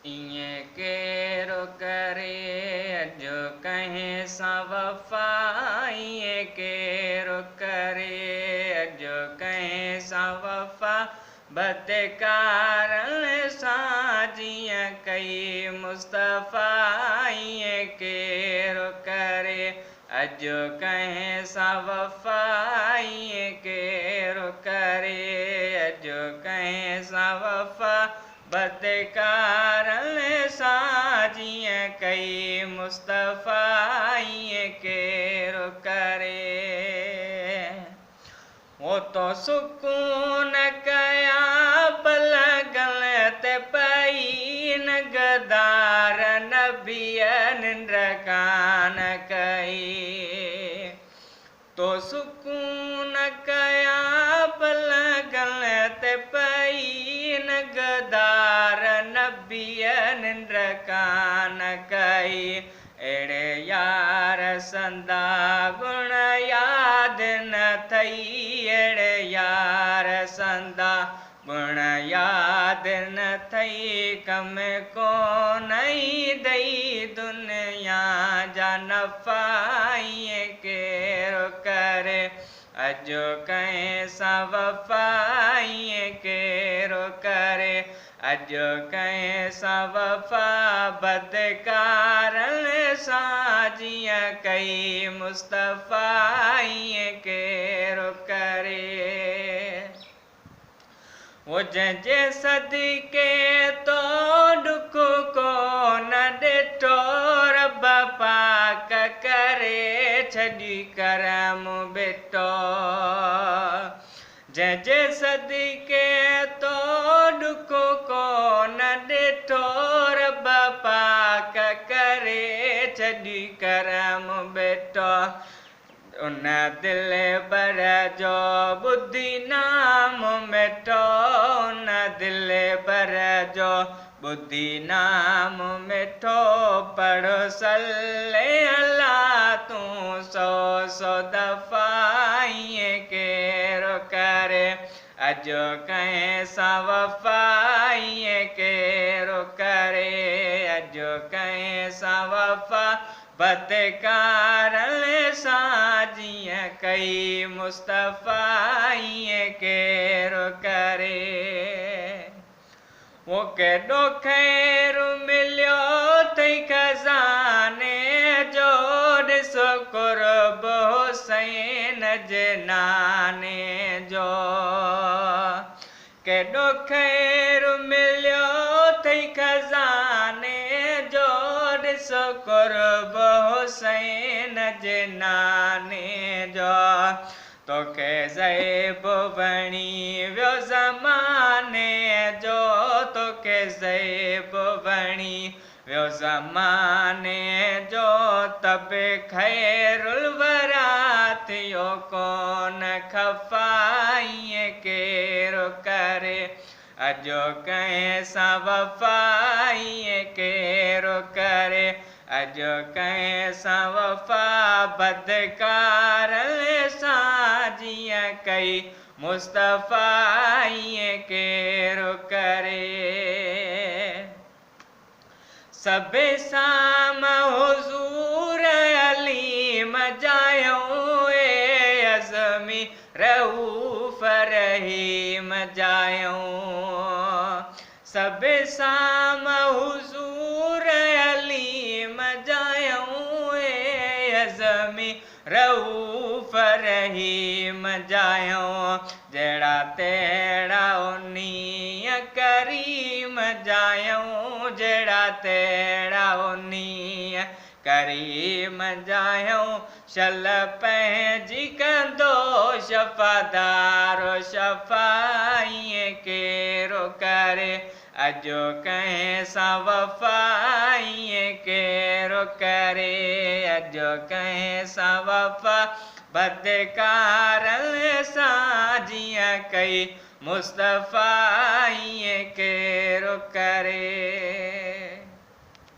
इएं केरो करे अॼु कंहिं सां वफ़ा, इएं केरो करे अॼु कंहिं सां वफ़ा, बदकारनि सां जीअं कई मुस्तफ़ा। इएं केरो करे अॼु कंहिं सां वफ़ा, इएं केरो करे अॼु कंहिं सां वफ़ा, बदकारनि सां जीअं कई मुस्तफ़ा। इएं केरो करे वो तो सुकून कया पलगल ते पई न गदार नबिय निंड कान कई। तो सुकून कया पलगल ते पई न गदार नबिय निंड कान कई। अहिड़े यार संदा गुण याद न थई, अहिड़े यार संदा गुण याद न थई, कम कोन दई दुनिया जा नफ़ा। इएं केरो करे अॼु कंहिं सां वफ़ा, इएं केरो करे अॼु कंहिं सां वफ़ा, बदकारनि सां जीअं कई मुस्तफ़ा। इएं केरो करे वो जंहिंजे सदिके तो ॾुख कोन ॾिठो, रब पाक करे छॾी करम बिठो। जंहिंजे सदिके तो ॾुख कोन ॾिठो, रब पाक करे छॾी करम बिठो। उन दिल बर जो ॿुधी नाम मिठो, उन दिल बर जो ॿुधी नाम मिठो, पढ़ो सल्ले अला तूं सौ सौ दफ़ा। इएं केरो करे अॼु कंहिं सां वफ़ा, इएं केरो करे अॼु कंहिं सां वफ़ा, बदकारनि सां जीअं कई मुस्तफ़ा। इएं केरो करे वो केॾो ख़ैरु मिलियो अथई खज़ाने जो, ॾिसो क़ुर्ब हुसैन जे नाने जो। केॾो ख़ैरु मिलियो अथई खज़ाने जो, ॾिसो क़ुर्ब हुसैन जे नाने जो। तोखे ज़ैब वणी वियो ज़माने जो, तोखे ज़ैब वणी वियो ज़माने जो, तब ख़ैरुल वरा थियो कोन ख़फ़ा। इएं केरो करे अॼु कंहिं सां वफ़ा, इएं केरो करे अॼु कंहिं सां वफ़ा, बदकारनि सां जीअं कई मुस्तफ़ा। इएं केरो करे सभे साम हुज़ूर अलीम जायूं, ए अज़मी रऊफ़ रहीम जायूं। सभे साम हुज़ूर अलीम जायूं, ए अज़मी रऊफ़ रहीम जायूं। जहिड़ा तेड़ा उन्हीअ करीम जायूं, जहिड़ा तेड़ा उन्हीअ करीम जायूं। शल पंहिंजी कंदो शफ़ादारो शफ़ा। इएं केरो करे अॼु कंहिं सां वफ़ा, इएं केरो करे अॼु कंहिं सां वफ़ा, बदकारनि सां जीअं कई मुस्तफ़ा। इएं केरो करे।